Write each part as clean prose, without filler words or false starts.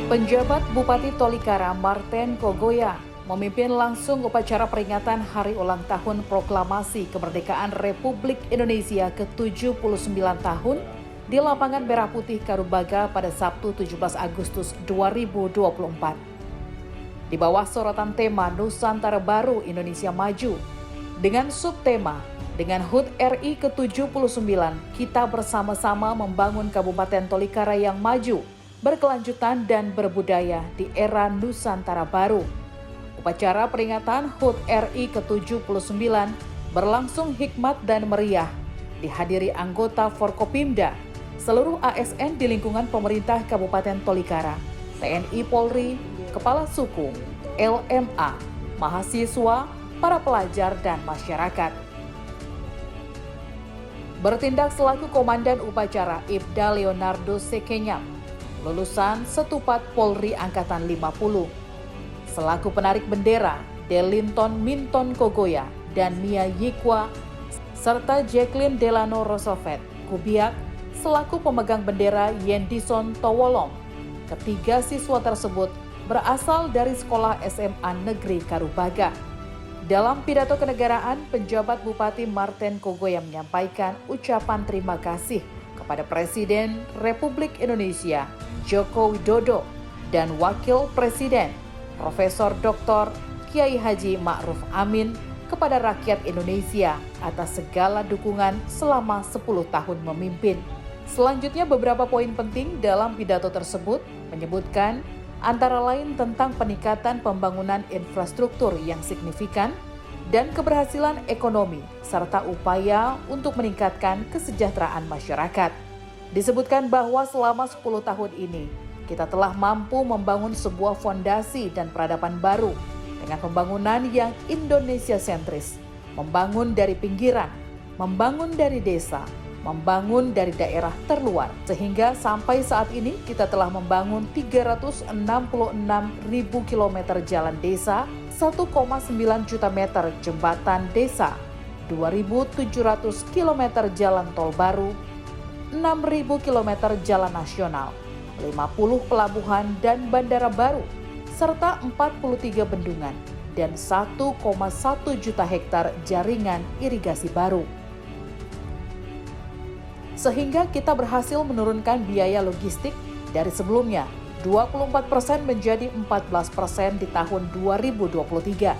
Penjabat Bupati Tolikara Marten Kogoya memimpin langsung upacara peringatan Hari Ulang Tahun Proklamasi Kemerdekaan Republik Indonesia ke-79 tahun di Lapangan Merah Putih Karubaga pada Sabtu 17 Agustus 2024. Di bawah sorotan tema Nusantara Baru Indonesia Maju, dengan subtema dengan HUT RI ke-79, kita bersama-sama membangun Kabupaten Tolikara yang maju, berkelanjutan dan berbudaya di era Nusantara Baru. Upacara peringatan HUT RI ke-79 berlangsung hikmat dan meriah, dihadiri anggota Forkopimda, seluruh ASN di lingkungan pemerintah Kabupaten Tolikara, TNI Polri, Kepala Suku, LMA, mahasiswa, para pelajar dan masyarakat. Bertindak selaku Komandan Upacara Ibda Leonardo Sekenyam, lulusan Setupat Polri Angkatan 50. Selaku penarik bendera, Delinton Minton Kogoya dan Mia Yikwa, serta Jacqueline Delano Roosevelt Kubiak, selaku pemegang bendera Yendison Towolom. Ketiga siswa tersebut berasal dari Sekolah SMA Negeri Karubaga. Dalam pidato kenegaraan, penjabat Bupati Marten Kogoya menyampaikan ucapan terima kasih kepada Presiden Republik Indonesia Joko Widodo dan Wakil Presiden Profesor Dr. Kiai Haji Ma'ruf Amin kepada rakyat Indonesia atas segala dukungan selama 10 tahun memimpin. Selanjutnya beberapa poin penting dalam pidato tersebut menyebutkan antara lain tentang peningkatan pembangunan infrastruktur yang signifikan dan keberhasilan ekonomi serta upaya untuk meningkatkan kesejahteraan masyarakat. Disebutkan bahwa selama 10 tahun ini, kita telah mampu membangun sebuah fondasi dan peradaban baru dengan pembangunan yang Indonesia sentris, membangun dari pinggiran, membangun dari desa, membangun dari daerah terluar, sehingga sampai saat ini kita telah membangun 366.000 km jalan desa, 1,9 juta meter jembatan desa, 2.700 km jalan tol baru, 6.000 km jalan nasional, 50 pelabuhan dan bandara baru, serta 43 bendungan dan 1,1 juta hektar jaringan irigasi baru. Sehingga kita berhasil menurunkan biaya logistik dari sebelumnya 24% menjadi 14% di tahun 2023.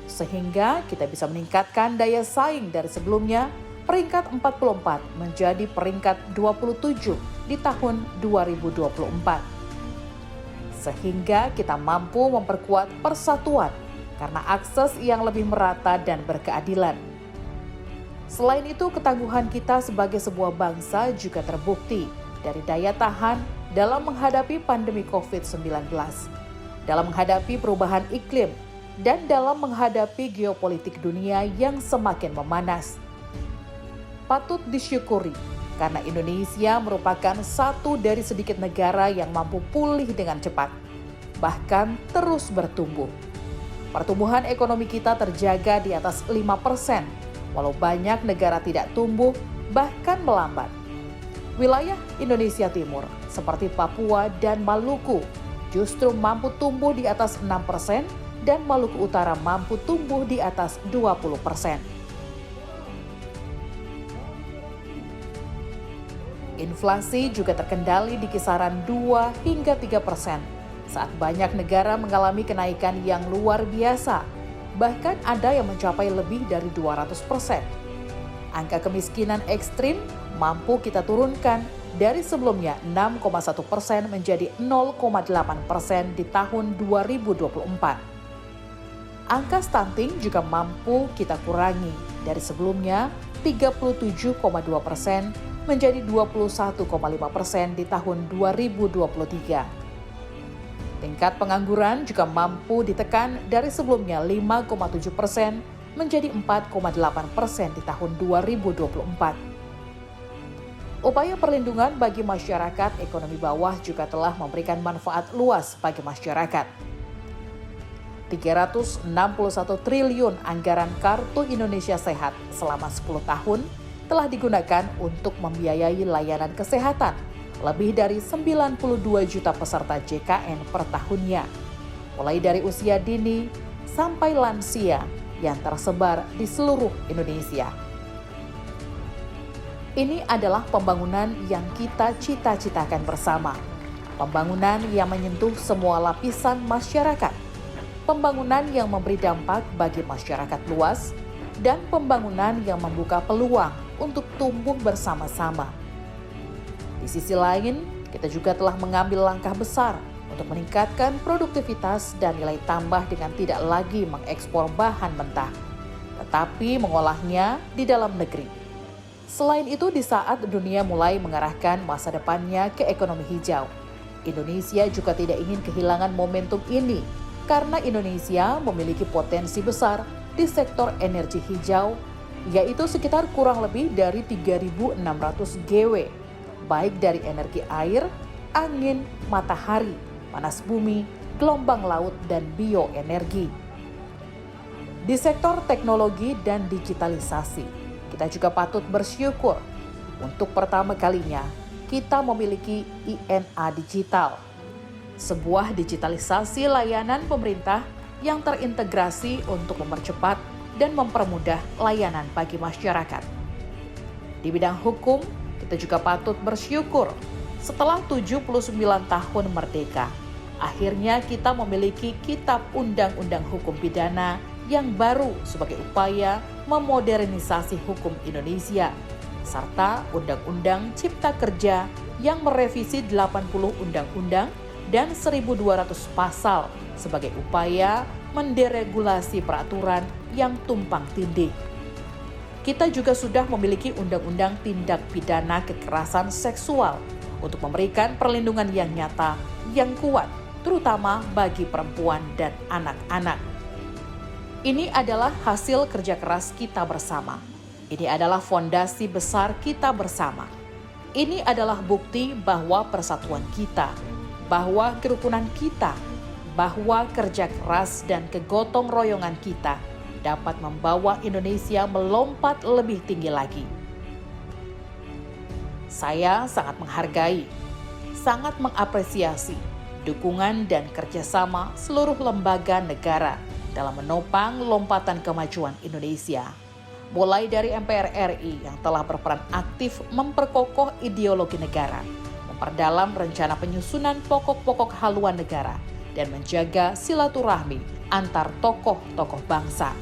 Sehingga kita bisa meningkatkan daya saing dari sebelumnya peringkat 44 menjadi peringkat 27 di tahun 2024. Sehingga kita mampu memperkuat persatuan karena akses yang lebih merata dan berkeadilan. Selain itu, ketangguhan kita sebagai sebuah bangsa juga terbukti dari daya tahan dalam menghadapi pandemi COVID-19, dalam menghadapi perubahan iklim, dan dalam menghadapi geopolitik dunia yang semakin memanas. Patut disyukuri karena Indonesia merupakan satu dari sedikit negara yang mampu pulih dengan cepat, bahkan terus bertumbuh. Pertumbuhan ekonomi kita terjaga di atas 5%, walau banyak negara tidak tumbuh, bahkan melambat. Wilayah Indonesia Timur, seperti Papua dan Maluku, justru mampu tumbuh di atas 6% dan Maluku Utara mampu tumbuh di atas 20%. Inflasi juga terkendali di kisaran 2 hingga 3% saat banyak negara mengalami kenaikan yang luar biasa, bahkan ada yang mencapai lebih dari 200%. Angka kemiskinan ekstrim mampu kita turunkan dari sebelumnya 6,1% menjadi 0,8% di tahun 2024. Angka stunting juga mampu kita kurangi dari sebelumnya 37,2% menjadi 21,5% di tahun 2023. Tingkat pengangguran juga mampu ditekan dari sebelumnya 5,7% menjadi 4,8% di tahun 2024. Upaya perlindungan bagi masyarakat ekonomi bawah juga telah memberikan manfaat luas bagi masyarakat. 361 triliun anggaran Kartu Indonesia Sehat selama 10 tahun telah digunakan untuk membiayai layanan kesehatan, lebih dari 92 juta peserta JKN per tahunnya, mulai dari usia dini sampai lansia yang tersebar di seluruh Indonesia. Ini adalah pembangunan yang kita cita-citakan bersama. Pembangunan yang menyentuh semua lapisan masyarakat. Pembangunan yang memberi dampak bagi masyarakat luas, dan pembangunan yang membuka peluang untuk tumbuh bersama-sama. Di sisi lain, kita juga telah mengambil langkah besar untuk meningkatkan produktivitas dan nilai tambah dengan tidak lagi mengekspor bahan mentah, tetapi mengolahnya di dalam negeri. Selain itu, di saat dunia mulai mengarahkan masa depannya ke ekonomi hijau, Indonesia juga tidak ingin kehilangan momentum ini karena Indonesia memiliki potensi besar di sektor energi hijau, yaitu sekitar kurang lebih dari 3.600 GW, baik dari energi air, angin, matahari, panas bumi, gelombang laut, dan bioenergi. Di sektor teknologi dan digitalisasi, kita juga patut bersyukur untuk pertama kalinya kita memiliki INA Digital, sebuah digitalisasi layanan pemerintah yang terintegrasi untuk mempercepat dan mempermudah layanan bagi masyarakat. Di bidang hukum, kita juga patut bersyukur setelah 79 tahun merdeka, akhirnya kita memiliki Kitab Undang-Undang Hukum Pidana yang baru sebagai upaya memodernisasi hukum Indonesia, serta Undang-Undang Cipta Kerja yang merevisi 80 undang-undang dan 1.200 pasal sebagai upaya menderegulasi peraturan yang tumpang tindih. Kita juga sudah memiliki Undang-Undang Tindak Pidana Kekerasan Seksual untuk memberikan perlindungan yang nyata, yang kuat, terutama bagi perempuan dan anak-anak. Ini adalah hasil kerja keras kita bersama. Ini adalah fondasi besar kita bersama. Ini adalah bukti bahwa persatuan kita, bahwa kerukunan kita, bahwa kerja keras dan kegotong royongan kita dapat membawa Indonesia melompat lebih tinggi lagi. Saya sangat menghargai, sangat mengapresiasi dukungan dan kerjasama seluruh lembaga negara dalam menopang lompatan kemajuan Indonesia. Mulai dari MPR RI yang telah berperan aktif memperkokoh ideologi negara, memperdalam rencana penyusunan pokok-pokok haluan negara, dan menjaga silaturahmi antar tokoh-tokoh bangsa.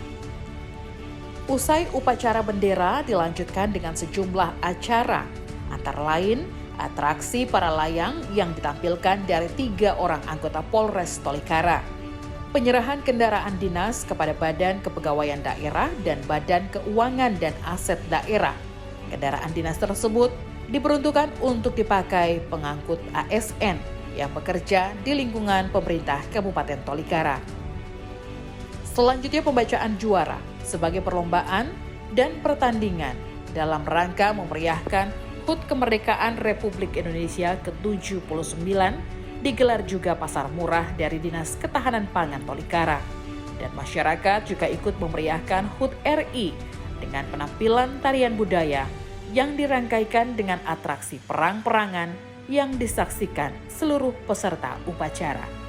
Usai upacara bendera dilanjutkan dengan sejumlah acara, antara lain atraksi para layang yang ditampilkan dari 3 orang anggota Polres Tolikara, penyerahan kendaraan dinas kepada Badan Kepegawaian Daerah dan Badan Keuangan dan Aset Daerah. Kendaraan dinas tersebut diperuntukkan untuk dipakai pengangkut ASN yang bekerja di lingkungan pemerintah Kabupaten Tolikara. Selanjutnya pembacaan juara sebagai perlombaan dan pertandingan dalam rangka memeriahkan HUT Kemerdekaan Republik Indonesia ke-79 digelar juga pasar murah dari Dinas Ketahanan Pangan Tolikara. Dan masyarakat juga ikut memeriahkan HUT RI dengan penampilan tarian budaya yang dirangkaikan dengan atraksi perang-perangan yang disaksikan seluruh peserta upacara.